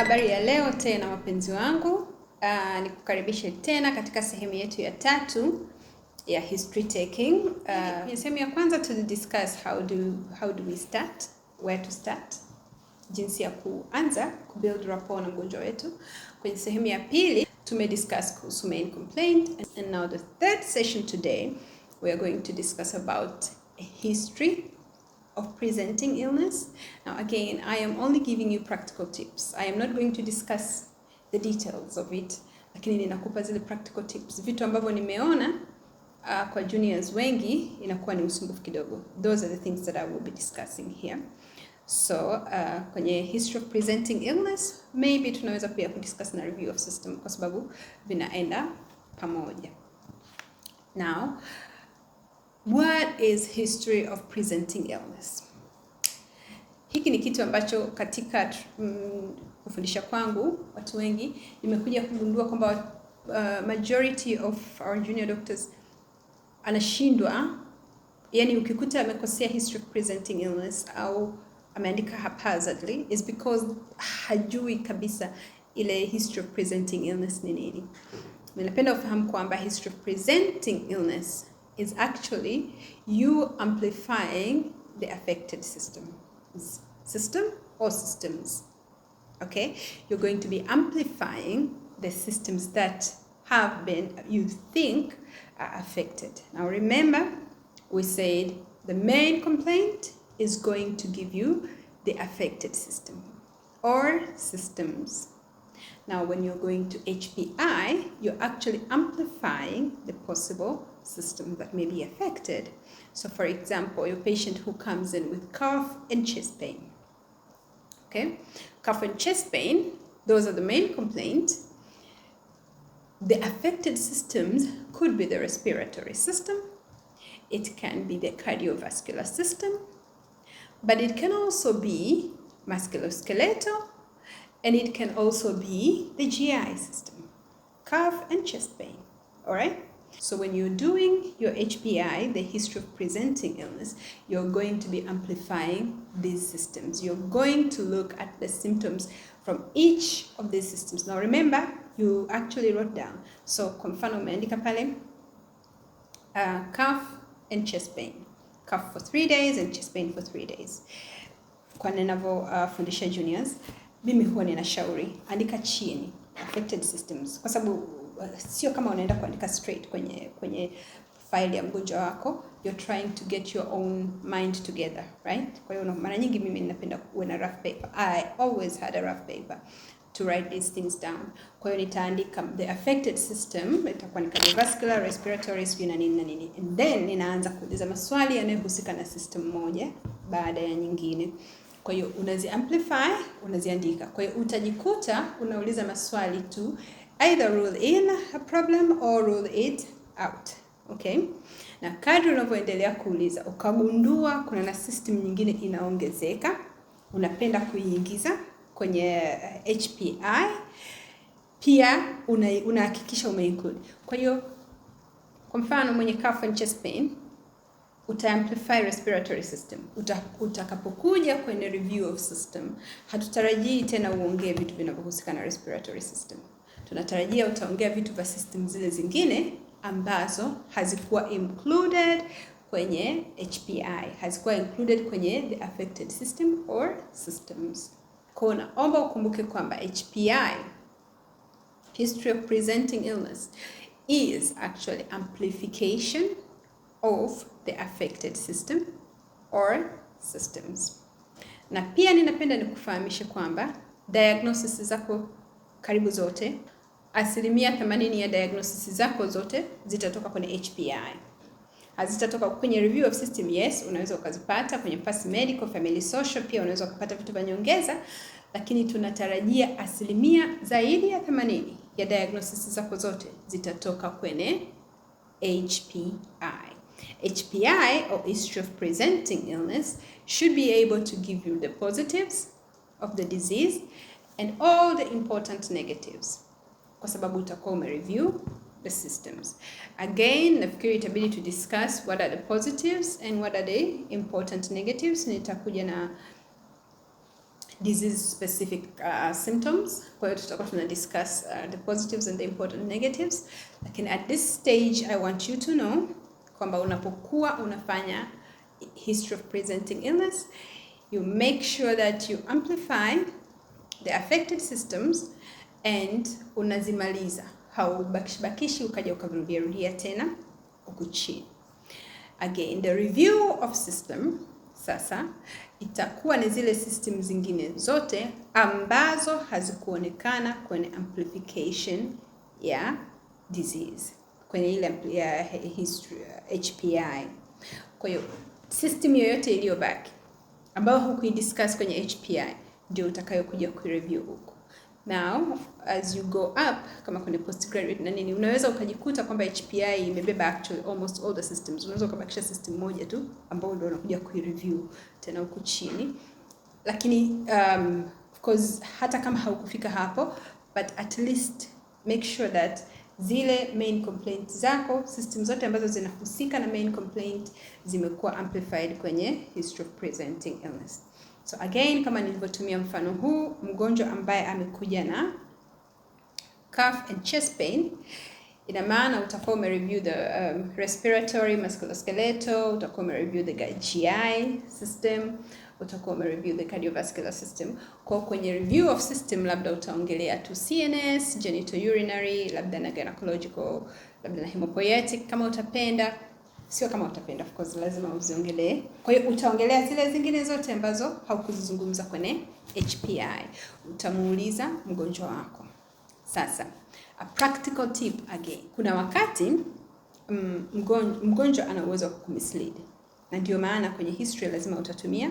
Habari ya leo tena wapenzi wangu, nikukaribishe tena katika sehemu yetu ya 3 ya history taking. Kwenye sehemu ya kwanza discuss how do we start, where to start, jinsi ya kuanza kubuild rapport na mgonjwa wetu. Kwenye sehemu ya pili discuss kuhusu main complaint, and now the third session today we are going to discuss about a history of presenting illness. Now again, I am only giving you practical tips. I am not going to discuss the details of it, lakini ninakupa zile practical tips, vitu ambavyo nimeona kwa juniors wengi inakuwa ni usumbufu kidogo. Those are the things that I will be discussing here. So kwenye history of presenting illness, maybe tunaweza pia kudiscuss na review of system kwa sababu vinaenda pamoja. Now, what is history of presenting illness? Hiki ni kitu ambacho katika kufundisha kwangu watu wengi nimekuja kugundua kwamba majority of our junior doctors anashindwa, yani ukikuta amekosea history of presenting illness au ameandika haphazardly is because hajui kabisa ile history of presenting illness ni nini. Ninapenda ufahamu kwamba history of presenting illness is actually you amplifying the affected system or systems. Okay, you're going to be amplifying the systems that have been, you think, are affected. Now remember, we said the main complaint is going to give you the affected system or systems. Now when you're going to HPI, you're actually amplifying the possible system that may be affected. So for example, your patient who comes in with cough and chest pain. Okay, cough and chest pain, those are the main complaints. The affected systems could be the respiratory system, it can be the cardiovascular system, but it can also be musculoskeletal, and it can also be the GI system, cough and chest pain. All right? So when you're doing your HPI, the history of presenting illness, you're going to be amplifying these systems. You're going to look at the symptoms from each of these systems. Now remember, you actually wrote down. So kwa mfano umeandika pale cough and chest pain. Cough for 3 days and chest pain for 3 days. Kwa ninavofundisha juniors, mimi huwa ninashauri andika chini affected systems, kwa sababu sio kama unaenda kuandika straight kwenye file ya mgonjwa wako. You're trying to get your own mind together, right? Kwa hiyo mara nyingi mimi ninapenda kuwa na rough paper. I always had a rough paper to write these things down. Kwa hiyo nitaandika the affected system, itakuwa ni cardiovascular, respiratory, na nini. And then ninaanza kuuliza maswali yanayohusika na system moja baada ya nyingine. Kwa hiyo unazi amplify, unaziandika. Kwa hiyo utajikuta unauliza maswali to either rule in a problem or rule it out. Okay? Na kadri unavyoendelea kuuliza, ukagundua kuna na system nyingine inaongezeka, unapenda kuiingiza kwenye HPI, pia unahakikisha umeinclude. Kwa hiyo kwa mfano mwenye cough and chest pain, uta-amplify respiratory system. Utakapokuja kwenye review of system, hatutarajii tena uongee vitu vinavyohusika na respiratory system. Tunatarajia utaongea vitu vya system zile zingine ambazo hazikuwa included kwenye HPI, hazikuwa included kwenye the affected system or systems. Kwa naomba ukumbuke kwamba HPI, history of presenting illness, is actually amplification of the affected system or systems. Na pia ninapenda nikufahamishe kwamba diagnosis zako karibu zote, 80% ya diagnosis zako zote zitatoka kwenye HPI. Hazitatoka kwenye review of system. Yes, unaweza ukazipata kwenye past medical, family social, pia unaweza kupata vitu vya nyongeza, lakini tunatarajia zaidi ya 80 ya diagnosis zako zote zitatoka kwenye HPI. HPI, or history of presenting illness, should be able to give you the positives of the disease and all the important negatives, kwa sababu utakuwa umereview the systems. Again, nafikiri itabidi to discuss what are the positives and what are the important negatives. Nitakuja disease specific symptoms. Kwa hiyo tutakuwa tuna discuss the positives and the important negatives. Lakini at this stage I want you to know kwamba unapokuwa unafanya history of presenting illness, you make sure that you amplify the affected systems and unazimaliza. Haubakishi ukaja ukarudia tena huku chini. Again, the review of system sasa itakuwa ni zile system zingine zote ambazo hazikuonekana kwenye amplification ya disease, kwenye ile ya history HPI. Kwa hiyo system yoyote iliyobaki ambayo hukuidiscuss kwenye HPI ndio utakayokuja kureview huko. Now as you go up, kama kwenye postgraduate na nini, unaweza ukajikuta kwamba HPI imebeba actually almost all the systems. Unaweza ukabakisha system moja tu ambao ndio unakuja kureview tena huko chini. Lakini of course hata kama haukufika hapo, but at least make sure that zile main complaints zako, system zote ambazo zinahusika na main complaint zimekuwa amplified kwenye history of presenting illness. So again, kama nilivyotumia mfano huu, mgonjwa ambaye amekuja na cough and chest pain, ina maana utakuwa umereview the respiratory, musculoskeletal, utakuwa umereview the GI system, utakuwa umereview the cardiovascular system. Kwa kwenye review of system labda utaongelea tu CNS, genitourinary, labda na gynecological, labda na hemopoietic kama utapenda. Sio kama utapenda, of course lazima uziongelee. Kwa hiyo utaongelea zile zingine zote ambazo haukuzizungumza kwenye HPI. Utamuuliza mgonjwa wako. Sasa, a practical tip again. Kuna wakati mgonjwa ana uwezo wa kumislead. Na ndio maana kwenye history lazima utatumia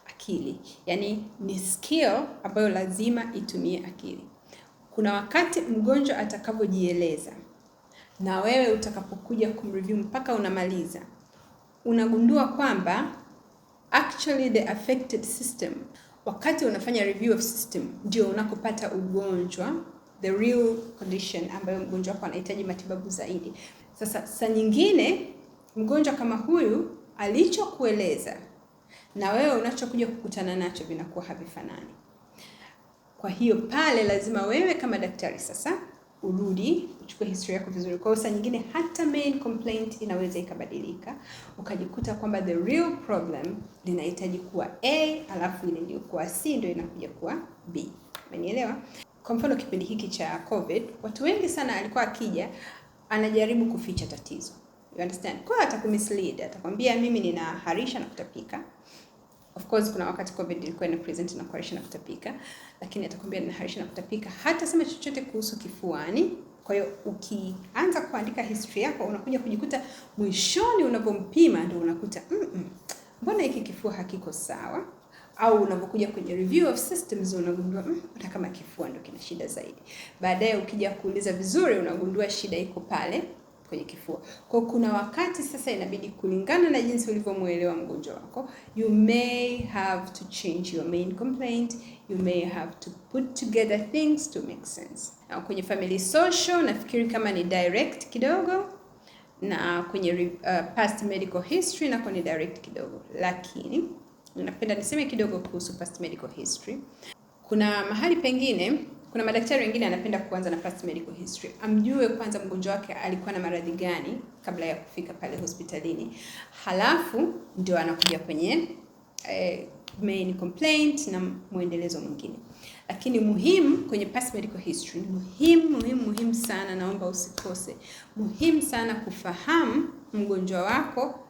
akili. Yaani ni skill ambayo lazima itumie akili. Kuna wakati mgonjwa atakavyojieleza na wewe utakapokuja kumreview mpaka unamaliza, unagundua kwamba actually the affected system, wakati unafanya review of system ndio unakopata ugonjwa, the real condition ambayo mgonjwa wako anahitaji matibabu zaidi. Sasa saa nyingine mgonjwa kama huyu alichokueleza na wewe unachokuja kukutana nacho vinakuwa havifanani. Kwa hiyo pale lazima wewe kama daktari sasa urudi uchukue history yako vizuri. Kwa saa nyingine hata main complaint inaweza ikabadilika, ukajikuta kwamba the real problem linahitaji kuwa A, alafu ile iliyokuwa C ndio inakuja kuwa B. Umenielewa? Kwa mfano kipindi hiki cha COVID, watu wengi sana alikuwa akija anajaribu kuficha tatizo. You understand? Kwa atakumislead, atakwambia mimi ninaharisha na kutapika. Of course kuna wakati COVID ilikuwa ina present na kuharisha na kutapika, lakini atakwambia ninaharisha na kutapika, hata sema chochote kuhusu kifuani. Kwa hiyo ukianza kuandika history yako unakuja kujikuta mwishoni unapompima ndio unakuta mbona hiki kifua hakiko sawa, au unapokuja kwenye review of systems unagundua hata kama kifua ndio kina shida zaidi. Baadaye ukija kuuliza vizuri unagundua shida iko pale kwenye kifua. Kwa kuna wakati sasa inabidi kulingana na jinsi ulivyomuelewa mgonjwa wako, you may have to change your main complaint, you may have to put together things to make sense. Na kwenye family social nafikiri kama ni direct kidogo, na kwenye past medical history na kwenye direct kidogo. Lakini napenda niseme kidogo kuhusu past medical history. Kuna mahali pengine, kuna madaktari wengine anapenda kuanza na past medical history. Amjue kwanza mgonjwa wake alikuwa na maradhi gani kabla ya kufika pale hospitalini. Halafu ndio anakuja kwenye main complaint na muendelezo mwingine. Lakini muhimu kwenye past medical history, muhimu sana, naomba usikose. Muhimu sana kufahamu mgonjwa wako,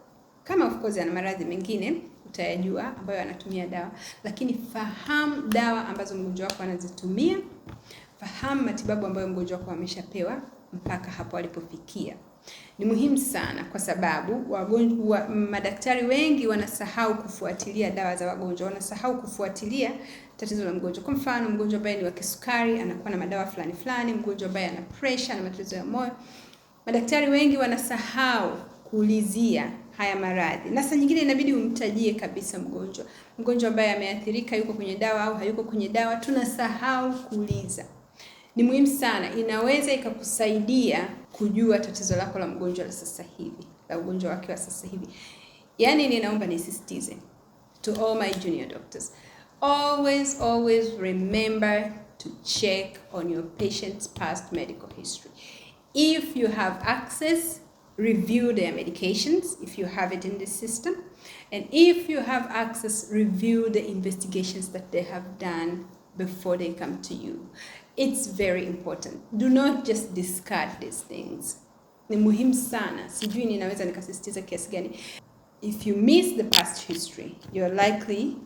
kama of course ana maradhi mengine utayajua ambayo anatumia dawa, lakini fahamu dawa ambazo mgonjwa wako anazitumia, fahamu matibabu ambayo mgonjwa wako ameshapewa mpaka hapo alipofikia. Ni muhimu sana kwa sababu madaktari wengi wanasahau kufuatilia dawa za wagonjwa, wanasahau kufuatilia tatizo la mgonjwa. Kwa mfano mgonjwa ambaye ni wa kisukari anakuwa na madawa fulani, mgonjwa ambaye ana pressure na matatizo ya moyo, madaktari wengi wanasahau kuulizia haya maradhi. Na saa nyingine inabidi umtajie kabisa mgonjwa ambaye ameathirika yuko kwenye dawa au hayuko kwenye dawa, tunasahau kuuliza. Ni muhimu sana, inaweza ikakusaidia kujua tatizo lako la mgonjwa la sasa hivi, la ugonjwa wake wa sasa hivi. Yaani ninaomba nisisitize to all my junior doctors, Always, always remember to check on your patient's past medical history. If you have access, review their medications if you have it in the system. And if you have access, review the investigations that they have done before they come to you. It's very important. Do not just discard these things. Ni muhimu sana. Sijui ninaweza nikasisitiza kiasi gani. If you miss the past history, you're likely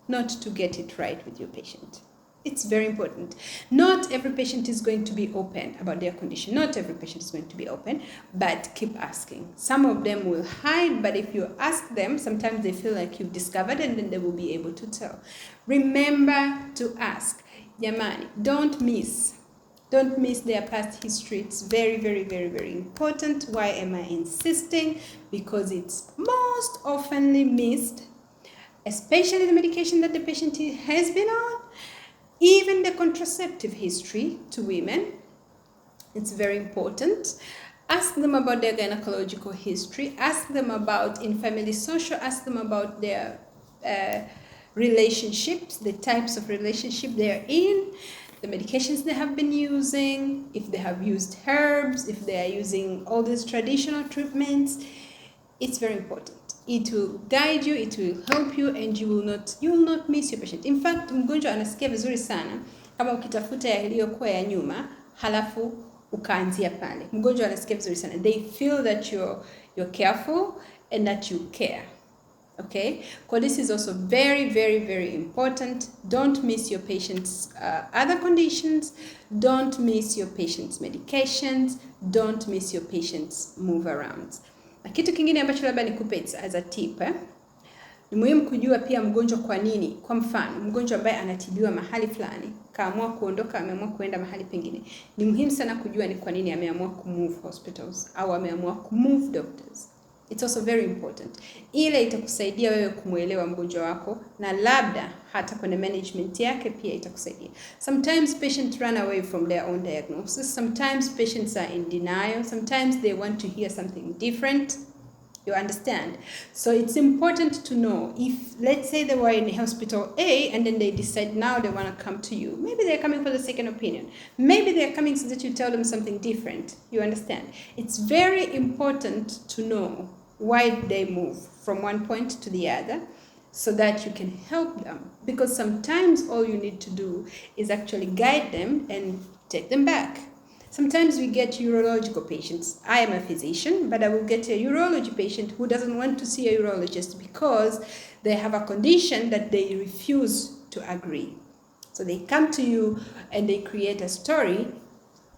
not to get it right with your patient. It's very important. Not every patient is going to be open about their condition. Not every patient is going to be open, but keep asking. Some of them will hide, but if you ask them, sometimes they feel like you've discovered and then they will be able to tell. Remember to ask. Jamani, don't miss their past history. It's very, very, very, very important. Why am I insisting? Because it's most oftenly missed, especially the medication that the patient has been on, even the contraceptive history to women. It's very important. Ask them about their gynecological history. Ask them about in family social. Ask them about their relationships, the types of relationship they're in, the medications they have been using, if they have used herbs, if they are using all these traditional treatments. It's very important. It will guide you, it will help you, and you will not miss your patient. In fact, mgonjwa anasikia vizuri sana kama ukitafuta yaliyokuwa ya nyuma halafu ukaanzia pale. Mgonjwa anasikia vizuri sana. They feel that you're careful and that you care. Okay, so this is also very, very, very important. Don't miss your patient's other conditions. Don't miss your patient's medications. Don't miss your patient's move arounds. Na kitu kingine ambacho labda nikupe as a tip, ni muhimu kujua pia mgonjwa kwa nini. Kwa mfano, mgonjwa ambaye anatibiwa mahali fulani, kaamua kuondoka, ameamua kuenda mahali pengine. Ni muhimu sana kujua ni kwa nini ameamua kumove hospitals au ameamua kumove doctors. It's also very important. Ile itakusaidia wewe kumuelewa mgonjwa wako na labda hata kwenye management yake pia itakusaidia. Sometimes patients run away from their own diagnosis. Sometimes patients are in denial. Sometimes they want to hear something different. You understand? So it's important to know if, let's say they were in hospital A and then they decide now they want to come to you. Maybe they're coming for the second opinion. Maybe they're coming so that you tell them something different. You understand? It's very important to know why they move from one point to the other so that you can help them. Because sometimes all you need to do is actually guide them and take them back. Sometimes we get urological patients. I am a physician, but I will get a urology patient who doesn't want to see a urologist because they have a condition that they refuse to agree. So they come to you and they create a story,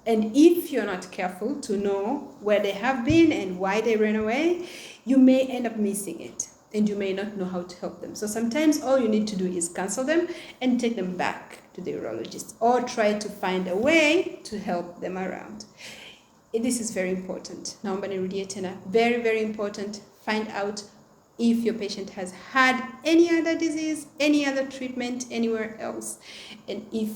and if you're not careful to know where they have been and why they ran away, you may end up missing it and you may not know how to help them. So sometimes all you need to do is cancel them and take them back to the urologist or try to find a way to help them around. This is very important. Naomba nirudie tena. Very, very important. Find out if your patient has had any other disease, any other treatment anywhere else, and if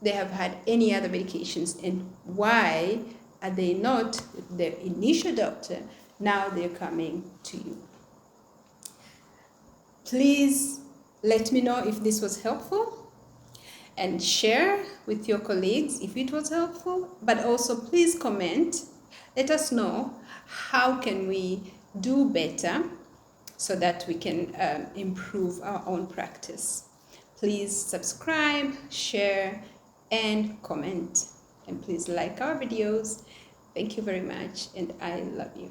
they have had any other medications, and why are they not the initial doctor, now they're coming to you. Please let me know if this was helpful and share with your colleagues if it was helpful, but also please comment. Let us know how can we do better so that we can improve our own practice. Please subscribe, share, and comment. And please like our videos. Thank you very much, and I love you.